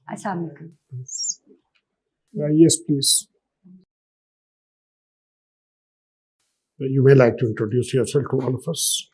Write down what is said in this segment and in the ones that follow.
Assalamu alaikum. Yes, please. You may like to introduce yourself to all of us.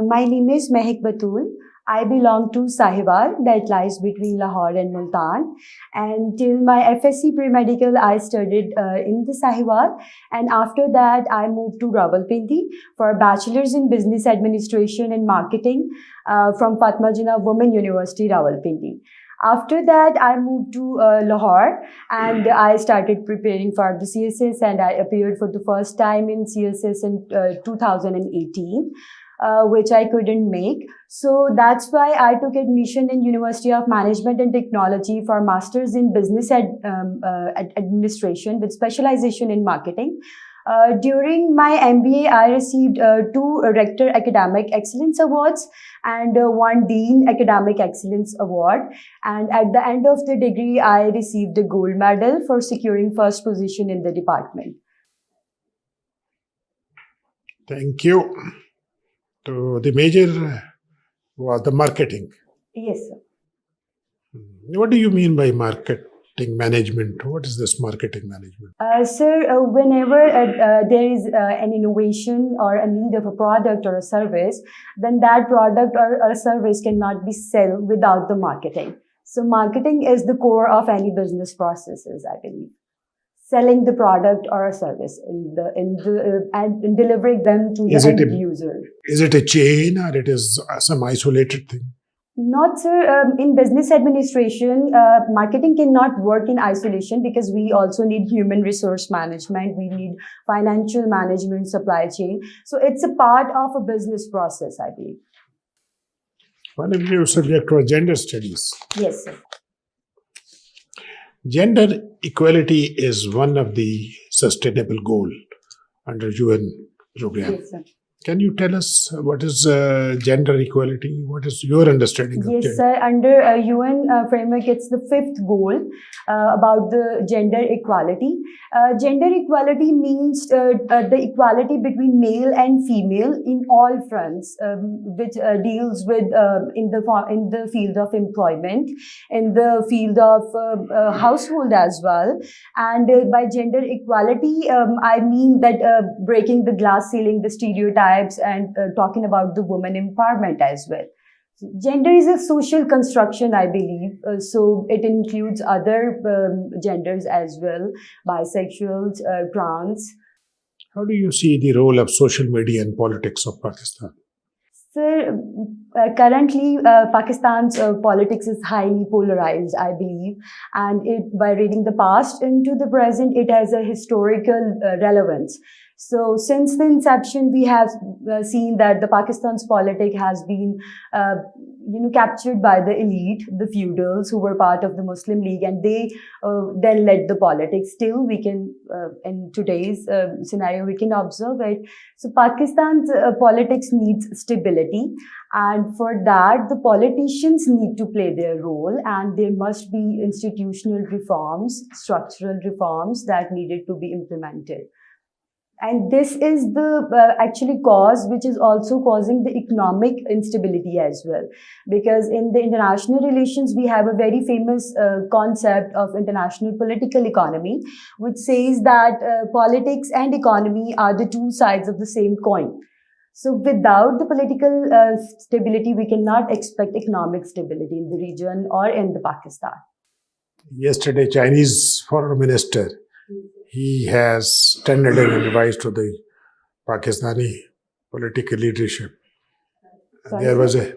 My name is Mehak Batol. I belong to Sahiwal, that lies between Lahore and Multan. And till my FSc pre-medical, I studied in the Sahiwal. And after that, I moved to Rawalpindi for a bachelor's in business administration and marketing from Fatma Jinnah Women University, Rawalpindi. After that, I moved to Lahore and I started preparing for the CSS, and I appeared for the first time in CSS in 2018. Which I couldn't make. So that's why I took admission in University of Management and Technology for Masters in Business Administration with specialization in marketing. During my MBA, I received 2 Rector Academic Excellence Awards and 1 Dean Academic Excellence Award. And at the end of the degree, I received a gold medal for securing first position in the department. Thank you. So the major was the marketing. Yes, sir. What do you mean by marketing management? What is this marketing management? Sir, whenever there is an innovation or a need of a product or a service, then that product or a service cannot be sold without the marketing. So marketing is the core of any business processes, I believe. Selling the product or a service and delivering them to the end user. Is it a chain or it is some isolated thing? Not, sir. In business administration, marketing cannot work in isolation because we also need human resource management. We need financial management, supply chain. So it's a part of a business process, I believe. One of your subject was gender studies. Yes, sir. Gender equality is one of the sustainable goal under UN program. Yes, sir. Can you tell us what is gender equality? What is your understanding of Yes, gender? sir. Under UN framework, it's the 5th goal about the gender equality. Gender equality means the equality between male and female in all fronts, which deals with in the field of employment, in the field of household as well. And by gender equality, I mean that breaking the glass ceiling, the stereotypes, and talking about the woman empowerment as well. Gender is a social construction, I believe. So it includes other genders as well, bisexuals, trans. How do you see the role of social media in politics of Pakistan? Sir, currently Pakistan's politics is highly polarized, I believe, and by reading the past into the present, it has a historical relevance. So since the inception, we have seen that the Pakistan's politics has been, captured by the elite, the feudals who were part of the Muslim League, and they then led the politics. Still, we can, in today's scenario, we can observe it. So Pakistan's politics needs stability, and for that, the politicians need to play their role, and there must be institutional reforms, structural reforms that needed to be implemented. And this is the actually cause which is also causing the economic instability as well. Because in the international relations, we have a very famous concept of international political economy, which says that politics and economy are the two sides of the same coin. So without the political stability, we cannot expect economic stability in the region or in the Pakistan. Yesterday, Chinese foreign minister, he has tendered an advice to the Pakistani political leadership. Sorry, There was sir? a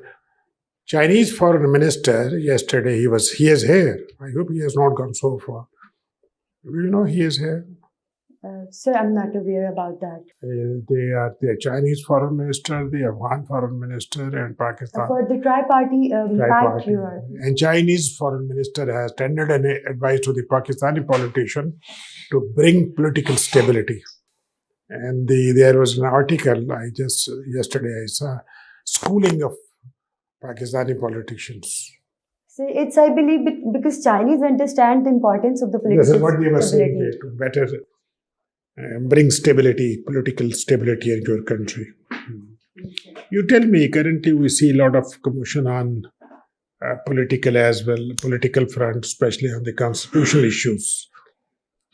Chinese foreign minister yesterday. He is here. I hope he has not gone so far. Do you know he is here? Sir, I'm not aware about that. They are the Chinese foreign minister, the Afghan foreign minister, and Pakistan. For the tri-party pact, Tri-party. you are. And Chinese foreign minister has tendered an advice to the Pakistani politician to bring political stability. And there was an article yesterday I saw, schooling of Pakistani politicians. So it's, I believe, because Chinese understand the importance of the political This is what they were saying, stability. to better bring stability, political stability into your country. You tell me, currently we see a lot of commotion on political as well, political front, especially on the constitutional issues.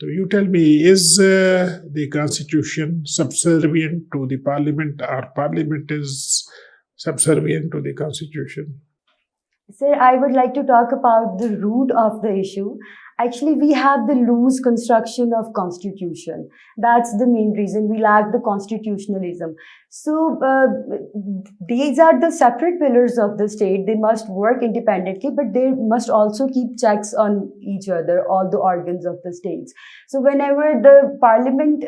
So you tell me, is the constitution subservient to the parliament, or parliament is subservient to the constitution? Sir, I would like to talk about the root of the issue. Actually, we have the loose construction of constitution. That's the main reason we lack the constitutionalism. So these are the separate pillars of the state. They must work independently, but they must also keep checks on each other, all the organs of the states. So whenever the parliament,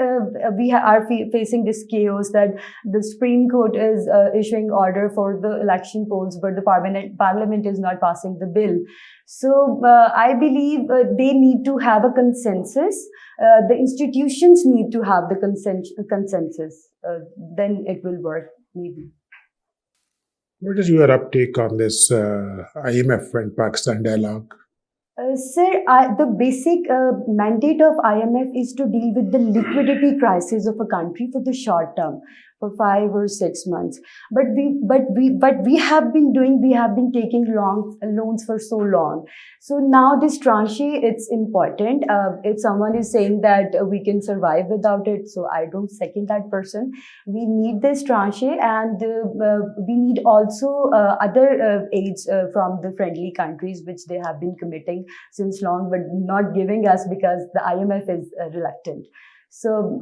we are facing this chaos that the Supreme Court is issuing order for the election polls, but the parliament is not passing the bill. So I believe they need to have a consensus. The institutions need to have the consensus. Then it will work, maybe. What is your uptake on this IMF and Pakistan dialogue? Sir, the basic mandate of IMF is to deal with the liquidity crisis of a country for the short term, for 5 or 6 months. But we have been taking loans for so long. So now this tranche, it's important. If someone is saying that we can survive without it, so I don't second that person. We need this tranche, and we need also other aids from the friendly countries, which they have been committing since long, but not giving us because the IMF is reluctant. So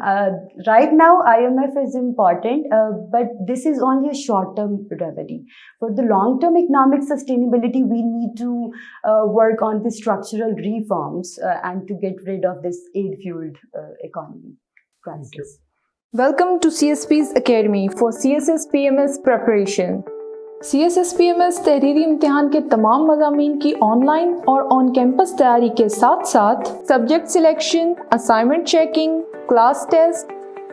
right now IMF is important, but this is only a short-term remedy. For the long-term economic sustainability, we need to work on the structural reforms and to get rid of this aid-fueled economy crisis. Welcome to CSP's Academy for CSS PMS preparation. CSS PMS तहरीरी इम्तिहान के तमाम मज़ामीन की online और on campus तैयारी के साथ साथ subject selection, assignment checking, class test,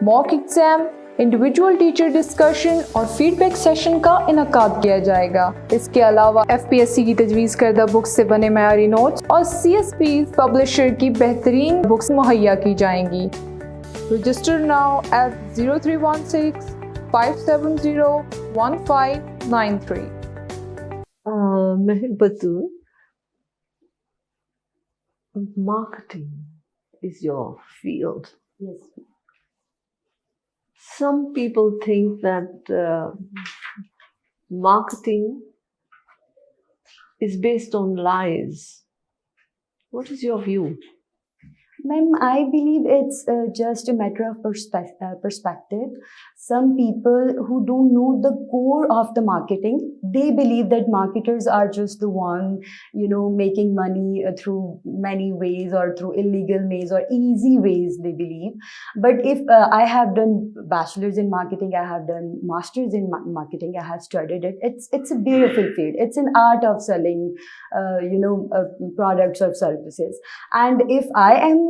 mock exam, individual teacher discussion और फीडबैक सेशन का इनकाद किया जाएगा। इसके अलावा FPSC की तजवीज़ करदा बुक्स से बने मयारी नोट्स और CSP पब्लिशर की बेहतरीन बुक्स मुहैया की जाएंगी। Register now at 0316 570-1593. Mehak Batol, marketing is your field. Yes. Some people think that marketing is based on lies. What is your view? Ma'am, I believe it's just a matter of perspective. Some people who don't know the core of the marketing, they believe that marketers are just the one, making money through many ways or through illegal ways or easy ways, they believe. But if I have done bachelor's in marketing, I have done master's in marketing, I have studied it. It's a beautiful field. It's an art of selling, products or services. And if I am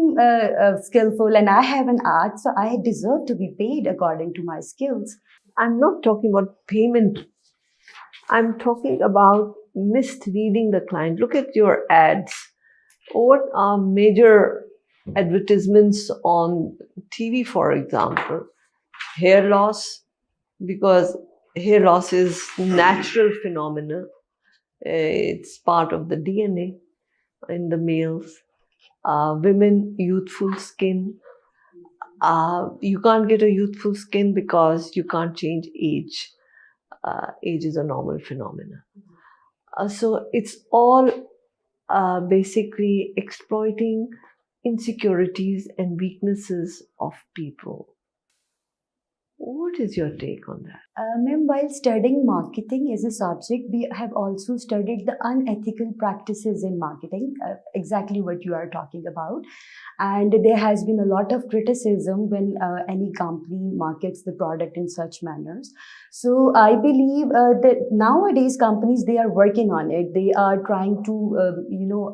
skillful and I have an art, so I deserve to be paid according to my skills. I'm not talking about payment. I'm talking about misleading the client. Look at your ads. What are major advertisements on TV, for example? Hair loss, because hair loss is natural phenomena. It's part of the DNA in the males. Women, youthful skin. You can't get a youthful skin because you can't change age. Age is a normal phenomenon. So it's all basically exploiting insecurities and weaknesses of people. What is your take on that? Ma'am, while studying marketing as a subject, we have also studied the unethical practices in marketing, exactly what you are talking about. And there has been a lot of criticism when any company markets the product in such manners. So I believe that nowadays companies, they are working on it. They are trying to,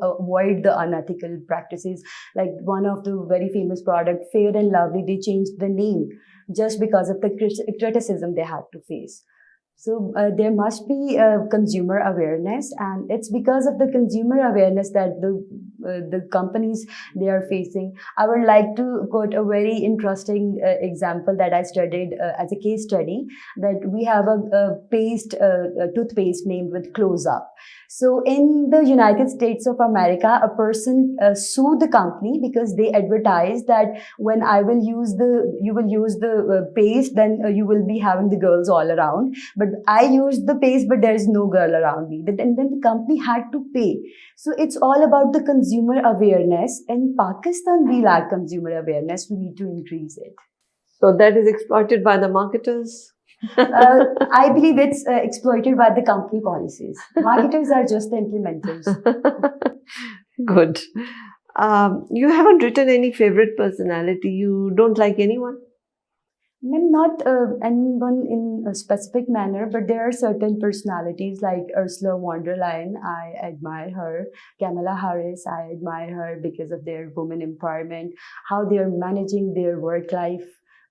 avoid the unethical practices. Like one of the very famous product, Fair and Lovely, they changed the name just because of the criticism they had to face. So there must be consumer awareness, and it's because of the consumer awareness that the the companies they are facing. I would like to quote a very interesting example that I studied as a case study, that we have a toothpaste named with Close Up. So in the United States of America, a person sued the company because they advertised that when you will use the paste, then you will be having the girls all around. But I used the paste, but there is no girl around me. And then the company had to pay. So it's all about the consumer awareness. In Pakistan, we lack consumer awareness. We need to increase it. So that is exploited by the marketers. I believe it's exploited by the company policies. Marketers are just the implementers. Good. You haven't written any favorite personality. You don't like anyone? Not anyone in a specific manner, but there are certain personalities like Ursula von der Leyen. I admire her. Kamala Harris, I admire her because of their women empowerment, how they are managing their work life,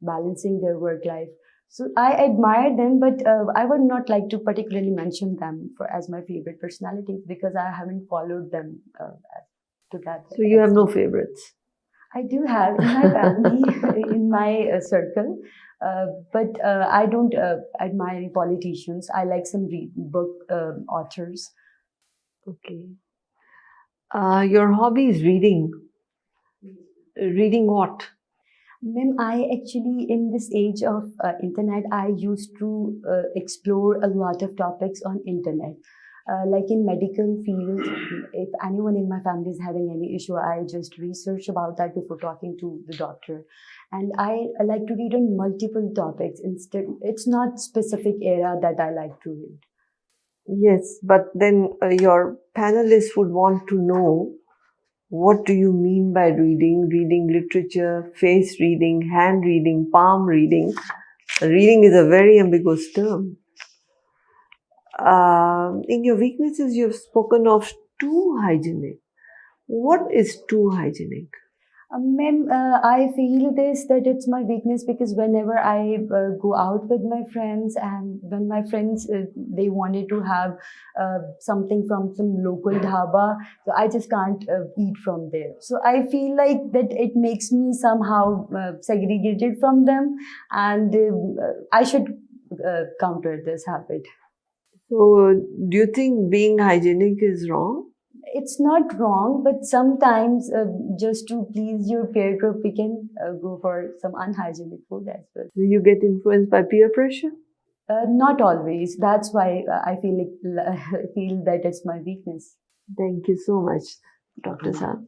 balancing their work life. So I admire them, but I would not like to particularly mention them as my favorite personalities because I haven't followed them to that. So you have no favorites? I do have in my family, in my circle, but I don't admire any politicians. I like some book authors. Okay. Your hobby is reading. Reading what? Ma'am, I actually, in this age of internet, I used to explore a lot of topics on internet. Like in medical field, if anyone in my family is having any issue, I just research about that before talking to the doctor. And I like to read on multiple topics. Instead, it's not specific area that I like to read. Yes, but then your panelists would want to know, what do you mean by reading? Reading literature, face reading, hand reading, palm reading. Reading is a very ambiguous term. In your weaknesses, you have spoken of too hygienic. What is too hygienic? Ma'am, I feel that it's my weakness because whenever I go out with my friends, and when my friends, they wanted to have something from some local dhaba, so I just can't eat from there. So I feel like that it makes me somehow segregated from them, and I should counter this habit. So, do you think being hygienic is wrong? It's not wrong, but sometimes just to please your peer group, we can go for some unhygienic food as well. Do you get influenced by peer pressure? Not always. That's why I feel that it's my weakness. Thank you so much, Dr. Saab.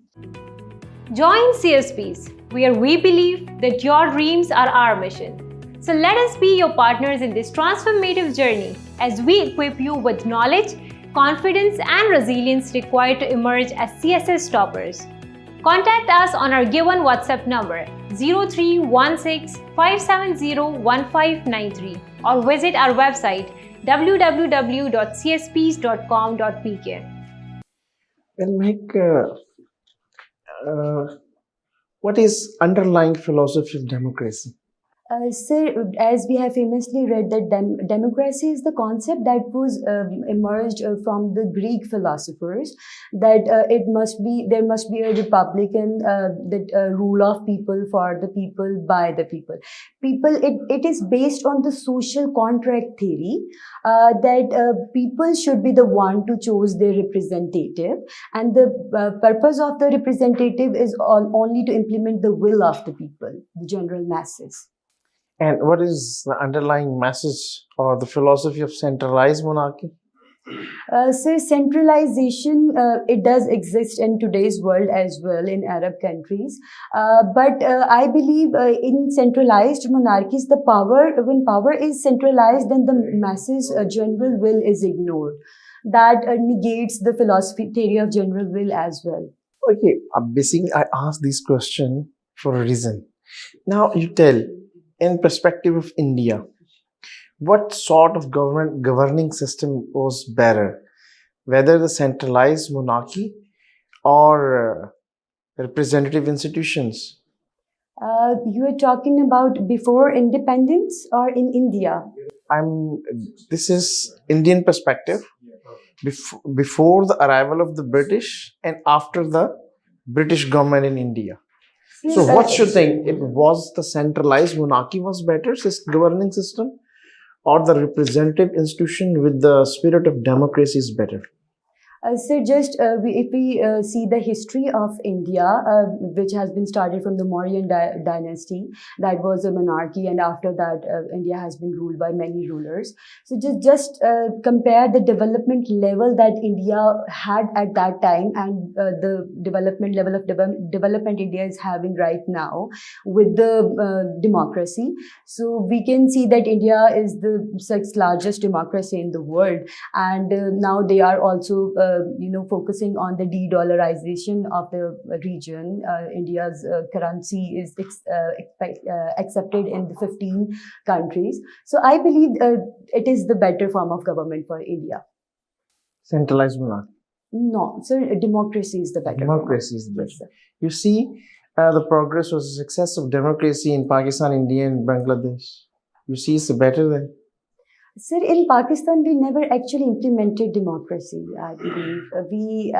Join CSPs, where we believe that your dreams are our mission. So let us be your partners in this transformative journey as we equip you with knowledge, confidence and resilience required to emerge as CSS toppers. Contact us on our given WhatsApp number 0316-570-1593 or visit our website www.csps.com.pk. Well, Mehak, what is underlying philosophy of democracy? Sir, as we have famously read that democracy is the concept that was emerged from the Greek philosophers, that there must be a republican rule of people, for the people, by the people. It is based on the social contract theory that people should be the one to choose their representative, and the purpose of the representative is only to implement the will of the people, the general masses. And what is the underlying message or the philosophy of centralized monarchy? So centralization, it does exist in today's world as well in Arab countries. But I believe in centralized monarchies, when power is centralized, then the masses' general will is ignored. That negates the philosophy theory of general will as well. Okay, basically I asked this question for a reason. Now you tell, in perspective of India, what sort of governing system was better, whether the centralized monarchy or representative institutions? You are talking about before independence or in India? This is Indian perspective, before the arrival of the British and after the British government in India. So what you think? It was the centralized monarchy was better governing system, or the representative institution with the spirit of democracy is better? So just if we see the history of India, which has been started from the Mauryan dynasty, that was a monarchy, and after that India has been ruled by many rulers. So just compare the development level that India had at that time and the development level of development India is having right now with the democracy. So we can see that India is the sixth largest democracy in the world, and now they are also focusing on the de-dollarization of the region. India's currency is accepted in the 15 countries. So I believe it is the better form of government for India. Centralized monarchy. No, so democracy is the better. Democracy is the better. Yes, sir. You see, the progress or success of democracy in Pakistan, India, and Bangladesh. You see, it's better than. Sir, in Pakistan, we never actually implemented democracy, I believe. We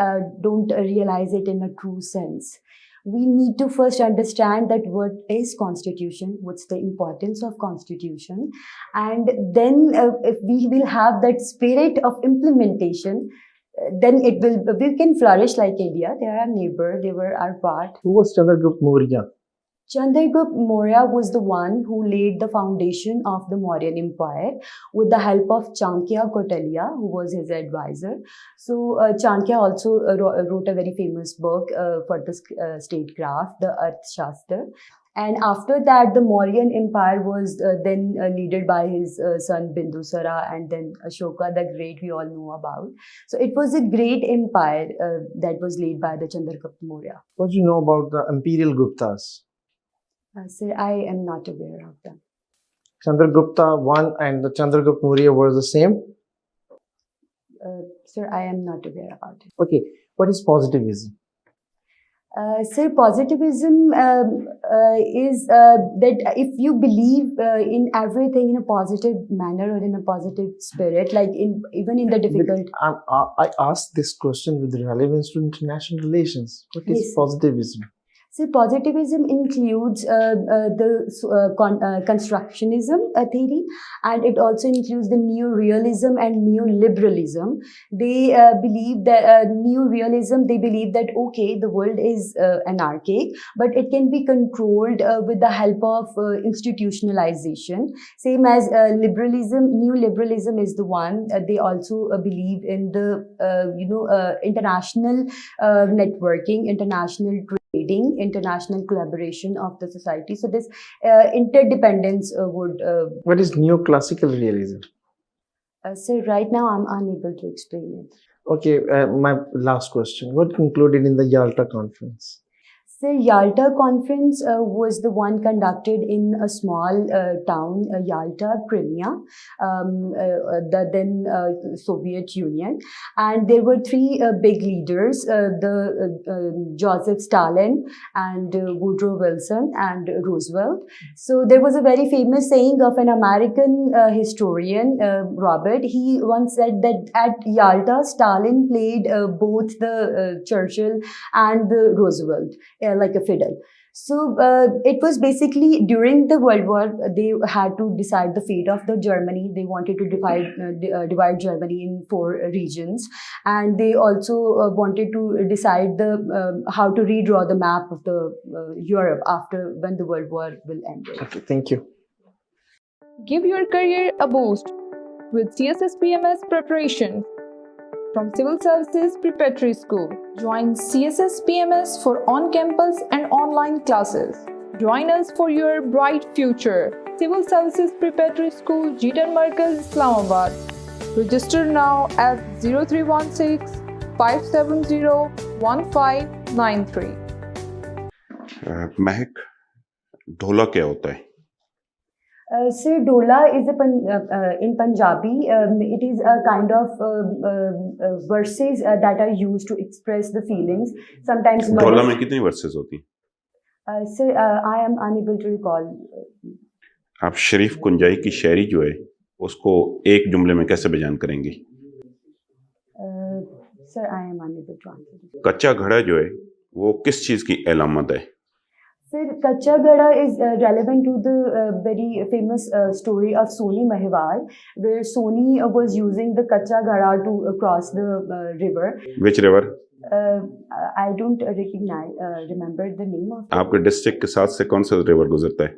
don't realize it in a true sense. We need to first understand that what is constitution, what's the importance of constitution, and then if we will have that spirit of implementation, then we can flourish like India. They are our neighbor, they were our part. Who was Chandragupta Maurya? Chandragupta Maurya was the one who laid the foundation of the Mauryan Empire with the help of Chanakya Kautilya, who was his advisor. So Chanakya also wrote a very famous book for the statecraft, the Arthashastra. And after that, the Mauryan Empire was then led by his son Bindusara, and then Ashoka the Great, we all know about. So it was a great empire that was led by the Chandragupta Maurya. What do you know about the imperial Guptas? Sir, I am not aware of them. Chandragupta I and the Chandragupta Maurya were the same? Sir, I am not aware about it. Okay, what is positivism? Sir, positivism is that if you believe in everything in a positive manner or in a positive spirit, like even in the difficult. I asked this question with relevance to international relations. What is Yes. positivism? So positivism includes the constructionism theory, and it also includes the neo-realism and neo-liberalism. They believe that neo-realism, they believe that, okay, the world is anarchic, but it can be controlled with the help of institutionalization. Same as liberalism, neo-liberalism is the one. They also believe in the, international networking, international trading, international collaboration of the society. So this interdependence would. What is neoclassical realism? So right now I'm unable to explain it. Okay, my last question. What concluded in the Yalta conference? So Yalta conference was the one conducted in a small town, Yalta, Crimea, the then Soviet Union. And there were three big leaders, Joseph Stalin and Woodrow Wilson and Roosevelt. So there was a very famous saying of an American historian, Robert. He once said that at Yalta, Stalin played both the Churchill and the Roosevelt. Like a fiddle. So it was basically during the World War, they had to decide the fate of the Germany. They wanted to divide Germany in 4 regions, and they also wanted to decide how to redraw the map of the Europe after when the World War will end. Okay, thank you. Give your career a boost with CSS PMS preparation from Civil Services Preparatory School. Join CSS PMS for on-campus and online classes. Join us for your bright future. Civil Services Preparatory School, Jeetan Markaz, Islamabad. Register now at 0316 570 1593. महक, ढोला क्या होता है? Sir, Dola is in Punjabi. It is a kind of verses that are used to express the feelings. Sometimes. ढोला में कितनी versus होती हैं? Sir, I am unable to recall. आप शरीफ कुंजाई की शायरी जो है उसको एक जुमले में कैसे बयान करेंगी? Sir, I am unable to answer. कच्चा घड़ा जो है वो किस चीज़ की अलामत है? Sir, Kacha Gada is relevant to the very famous story of Soni Mahewal, where Soni was using the Kacha Gada to cross the river. Which river? I don't remember the name of it. आपके district के साथ से कौन सा river गुजरता है?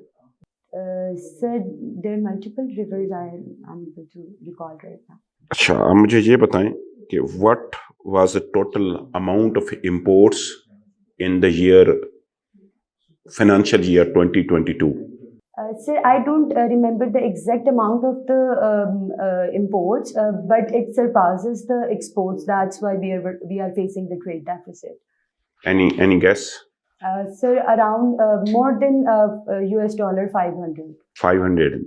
Sir, there are multiple rivers I am unable to recall right now. अच्छा, अब मुझे ये बताएं कि what was the total amount of imports in the year financial year 2022? Sir, I don't remember the exact amount of the imports, but it surpasses the exports. That's why we are facing the trade deficit. Any guess? Sir, around more than US dollar 500. 500.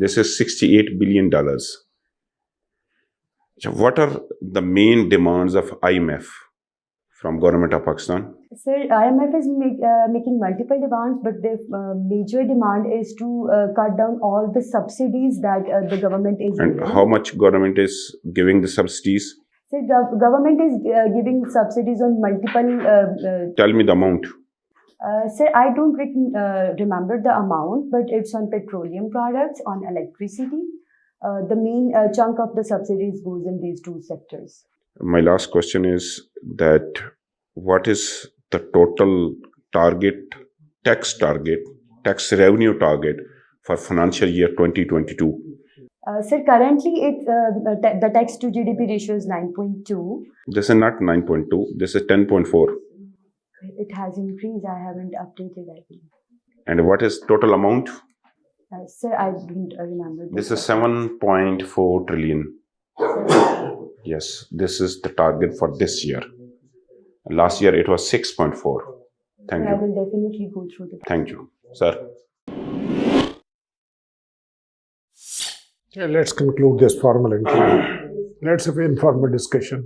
This is $68 billion. So what are the main demands of IMF from government of Pakistan? Sir, IMF is making multiple demands, but the major demand is to cut down all the subsidies that the government is And giving. how much government is giving the subsidies? Sir, the government is giving subsidies on multiple. Tell me the amount. Sir, I don't remember the amount, but it's on petroleum products, on electricity. The main chunk of the subsidies goes in these two sectors. My last question is that what is the total tax revenue target for financial year 2022? Sir, currently the tax to GDP ratio is 9.2. This is not 9.2. This is 10.4. It has increased. I haven't updated it. And what is total amount? Sir, I don't remember. This is 7.4 trillion. Yes, this is the target for this year. Last year it was 6.4. Thank I you. will definitely go through the. Thank you, sir. Yeah, let's conclude this formal interview. Let's have an informal discussion.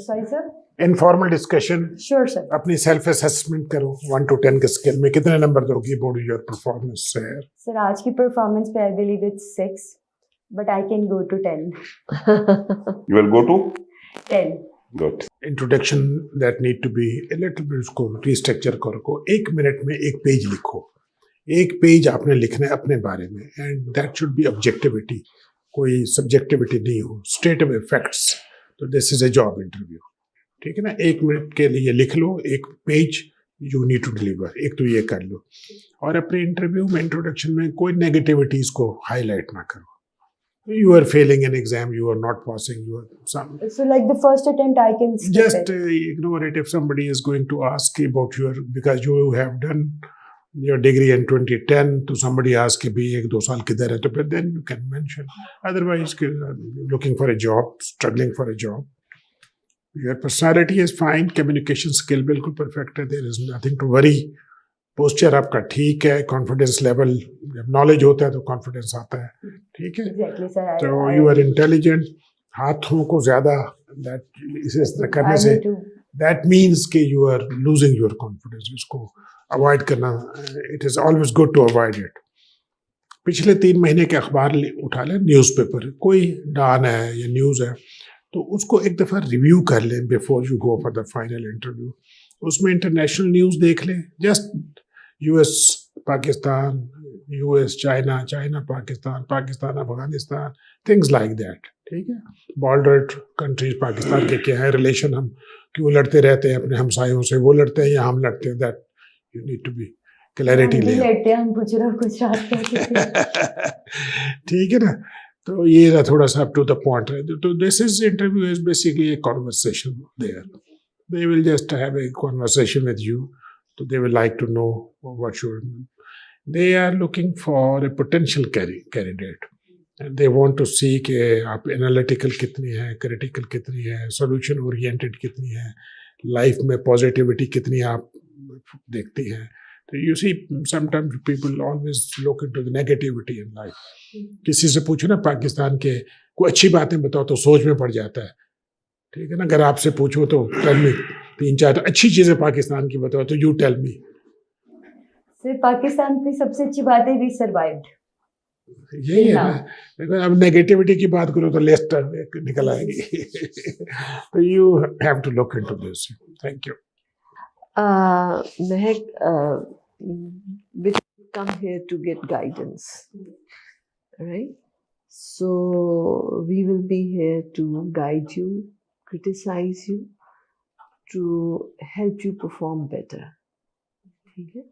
Sorry, sir. Informal discussion. Sure, sir. अपनी self assessment करो 1 to 10 के scale में कितने number दोगी about your performance से? Sir, आज की performance पे I believe it's 6, but I can go to 10. You will go to 10. good. Introduction that need to be a little bit, उसको रीस्ट्रक्चर करो। 1 मिनट में एक पेज लिखो। एक पेज आपने लिखना है अपने बारे में, and that should be objectivity, कोई सब्जेक्टिविटी नहीं हो, स्ट्रेट अवे फैक्ट्स। तो this is a job interview, ठीक है ना। 1 मिनट के लिए लिख लो एक page, you need to deliver. एक तो ये कर लो, और अपने इंटरव्यू में इंट्रोडक्शन में कोई नेगेटिविटीज को हाईलाइट ना करो। You are failing an exam, you are not passing, you are some. So, like the first attempt, I can skip Just it. ignore it. If somebody is going to ask about because you have done your degree in 2010, to somebody ask कि भी 1-2 साल किधर है, तो फिर then you can mention. Otherwise, looking for a job, struggling for a job. Your personality is fine, communication skill बिल्कुल perfect है, there is nothing to worry. Posture आपका ठीक है, कॉन्फिडेंस लेवल, जब नॉलेज होता है तो कॉन्फिडेंस आता है, ठीक है। Exactly, sir. तो यू आर इंटेलिजेंट। हाथों को ज्यादा इस तरह करने से दैट मीन्स कि you are losing your confidence. इसको अवॉइड करना, it is always good to avoid it. पिछले 3 महीने के अखबार उठा लें, न्यूज़पेपर, कोई डान है या न्यूज़ है, तो उसको एक दफ़ा रिव्यू कर लें before you go for the final interview. उसमें इंटरनेशनल न्यूज़ देख लें, just US Pakistan, US China, China Pakistan, Pakistan Afghanistan, things like that, ठीक है। बॉर्डर कंट्रीज पाकिस्तान के क्या है रिलेशन, हम क्यों लड़ते रहते हैं अपने हमसायों से, वो लड़ते हैं या हम लड़ते हैं, that you need to be clarity ले। हम गुजरात ठीक है ना। तो ये थोड़ा सा अप टू द पॉइंट है। तो this is interview is basically a conversation there. They will just have a conversation with you. So they will like to know what you. They are looking for a potential candidate, and they want to see कि आप analytical कितनी है, critical कितनी है, solution oriented कितनी है, life में positivity कितनी आप देखती हैं। तो you see sometimes people always look into the negativity in life. किसी से पूछो ना पाकिस्तान के कोई अच्छी बातें बताओ तो सोच में पड़ जाता है, ठीक है ना। अगर आपसे पूछो तो टेल मी 3-4 अच्छी चीजें पाकिस्तान की बताओ, तो you tell me. Sir, Pakistan की सबसे अच्छी बात है वी सर्वाइव्ड। यही है ना। अब नेगेटिविटी की बात करो तो लिस्ट निकल आएगी। तो you have to look into this. Thank you. Mehak, we come here to get guidance, right? So we will be here to guide you, criticize you, to help you perform better. ठीक है?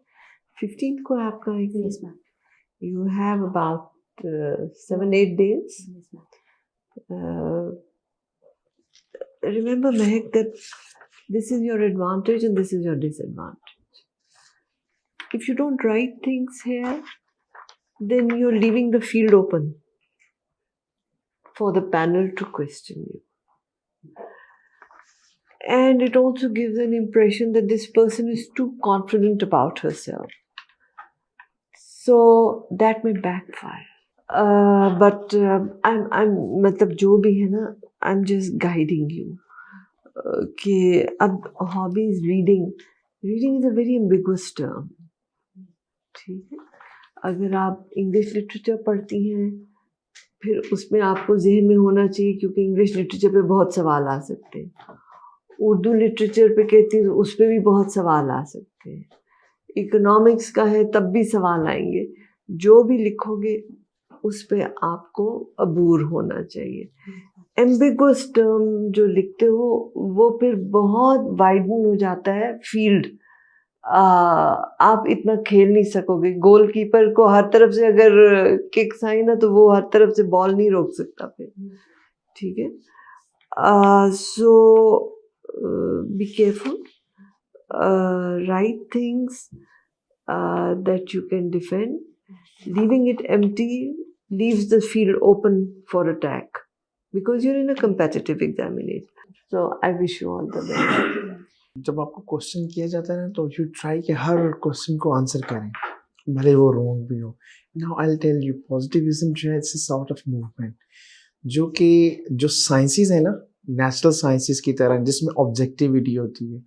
15 को आपका आएगा. Yes, ma'am. You have about 7-8 days. Yes, ma'am. Remember, Mehak, that this is your advantage and this is your disadvantage. If you don't write things here, then you're leaving the field open for the panel to question you. And it also gives an impression that this person is too confident about herself. So that may backfire. But मतलब जो भी है ना, I'm just guiding you. कि अब hobby is reading. Reading is a very ambiguous term. ठीक है? अगर आप इंग्लिश लिटरेचर पढ़ती हैं, फिर उसमें आपको जहन में होना चाहिए, क्योंकि इंग्लिश लिटरेचर पे बहुत सवाल आ सकते हैं. उर्दू लिटरेचर पे कहती है, उस पर भी बहुत सवाल आ सकते हैं. इकोनॉमिक्स का है, तब भी सवाल आएंगे. जो भी लिखोगे उस पे आपको अबूर होना चाहिए. एम्बिगुअस टर्म जो लिखते हो वो फिर बहुत वाइडन हो जाता है फील्ड. आप इतना खेल नहीं सकोगे. गोलकीपर को हर तरफ से अगर किक्स आई ना, तो वो हर तरफ से बॉल नहीं रोक सकता फिर. ठीक है? सो be careful. Write things that you can defend. Leaving it empty leaves the field open for attack, because you're in a competitive examination. So I wish you all the best. जब आपको question किया जाता है ना, तो you try कि हर question को answer करें, भले वो रॉन्ग भी हो. Now I will tell you, positivism जो है, it's a sort of movement, जो कि जो साइंसेस है ना, नेचुरल साइंसेस की तरह, जिसमें ऑब्जेक्टिविटी होती है,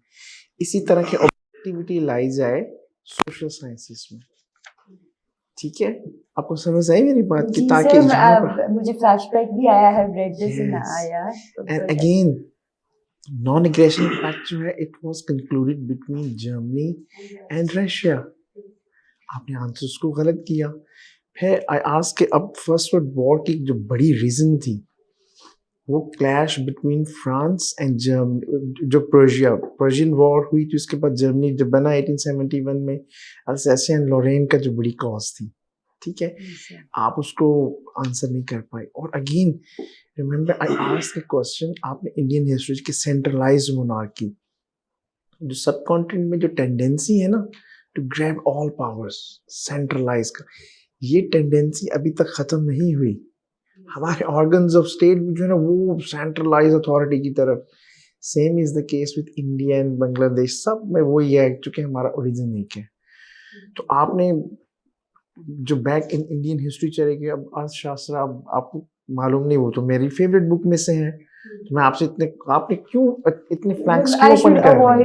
इसी तरह की ऑब्जेक्टिविटी लाई जाए सोशल साइंसेस में. ठीक है? आपको समझ आई मेरी बात की? ताकि मुझे फ्लैशबैक भी आया है, रेड दिस इन आया. And again non aggression pact जो है, it was concluded between Germany and Russia. आपने आंसर्स को गलत किया. फिर आई आस्क कि अब फर्स्ट वर्ल्ड वॉर की जो बड़ी रीजन थी, वो clash between France and Germany, जो पर्शियन वॉर हुई थी, उसके बाद जर्मनी जब बना 1871 में, अल्सेसिया एंड लॉरेन का जो बड़ी कॉज थी. ठीक है? आप उसको आंसर नहीं कर पाए. और again remember, I ask a question, आपने इंडियन हिस्ट्री की सेंट्रलाइज्ड मोनार्की, जो सब कॉन्टिनेंट में जो टेंडेंसी है ना, to grab all powers, centralise का, ये टेंडेंसी अभी तक खत्म नहीं हुई. हमारे ऑर्गन्स ऑफ स्टेट जो है ना, वो सेंट्रलाइज अथॉरिटी की तरफ. Same is the case with India and Bangladesh, सब में वो ये है, चूंकि हमारा ओरिजिन एक है. तो आपने जो बैक इन इंडियन हिस्ट्री चलेगी, अब अर्थशास्त्र आपको मालूम नहीं, वो तो मेरी फेवरेट बुक में से है. तो मैं आपसे आपने क्यों इतने फ्लैंक्स क्यों ओपन कर रहे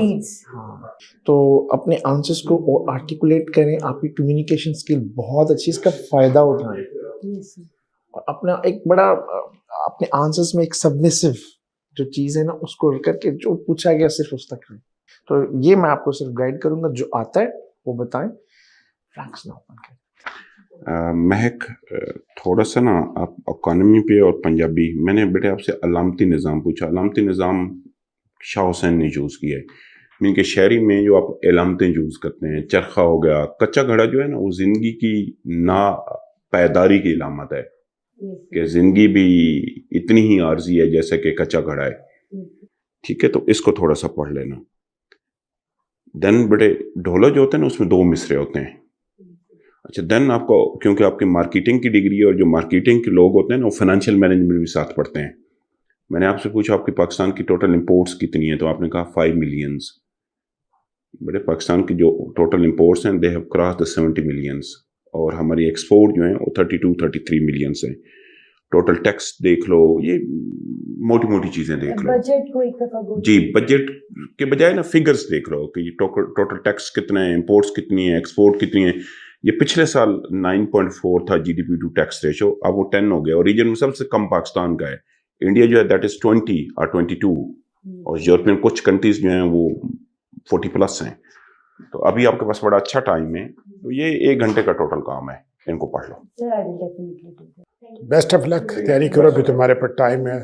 हैं? हाँ, तो अपने आंसर्स को और आर्टिकुलेट करें. आपकी कम्युनिकेशन स्किल बहुत अच्छी, इसका फायदा उठाएं. और अपना एक बड़ा अपने आंसर्स में एक सबमिसिव जो चीज़ है ना, उसको करके जो पूछा गया सिर्फ उस तक रहे. तो ये मैं आपको सिर्फ गाइड करूंगा, जो आता है वो बताएं. फ्लैंक्स ना ओपन करें. महक, थोड़ा सा ना आप इकोनॉमी पे और पंजाबी, मैंने बेटे आपसे अलामती निज़ाम पूछा. अलामती निज़ाम शाह हुसैन ने यूज़ किया है. मीन के शहरी में जो आप अलामतें यूज़ करते हैं, चरखा हो गया, कच्चा घड़ा जो है ना, वो ज़िंदगी की ना पायदारी की अलामत है, कि ज़िंदगी भी इतनी ही आर्जी है जैसे कि कच्चा घड़ा है. ठीक है? तो इसको थोड़ा सा पढ़ लेना. देन बेटे ढोला जो होता है ना, उसमें 2 मिसरे होते हैं. अच्छा, देन आपको, क्योंकि आपकी मार्केटिंग की डिग्री, और जो मार्केटिंग के लोग होते हैं ना, वो फाइनेंशियल मैनेजमेंट भी साथ पढ़ते हैं. मैंने आपसे पूछा आपकी पाकिस्तान की टोटल इंपोर्ट्स कितनी है, तो आपने कहा 5 मिलियंस. बड़े पाकिस्तान की जो टोटल इंपोर्ट्स हैं, they have cross the 70 millions, और हमारी एक्सपोर्ट जो है वो 32-33 मिलियंस है. टोटल टैक्स देख लो, ये मोटी मोटी चीज़ें देख लो. बजट को एक दफा जी, बजट के बजाय ना फिगर्स देख लो कि टोटल टैक्स कितना है, इंपोर्ट्स कितनी है, एक्सपोर्ट कितनी है. ये पिछले साल 9.4 था जीडीपी टू टैक्स रेशो, अब वो 10 हो गया. और रीजन में सबसे कम पाकिस्तान का है. इंडिया जो है दैट इज 20 और 22, और यूरोपियन कुछ कंट्रीज जो हैं वो 40+ हैं, तो अभी आपके पास बड़ा अच्छा टाइम है, तो ये 1 घंटे का टोटल काम है, इनको पढ़ लो। Sir, I will definitely do that. Best of luck, तैयारी करो, भी तुम्हारे पर टाइम है।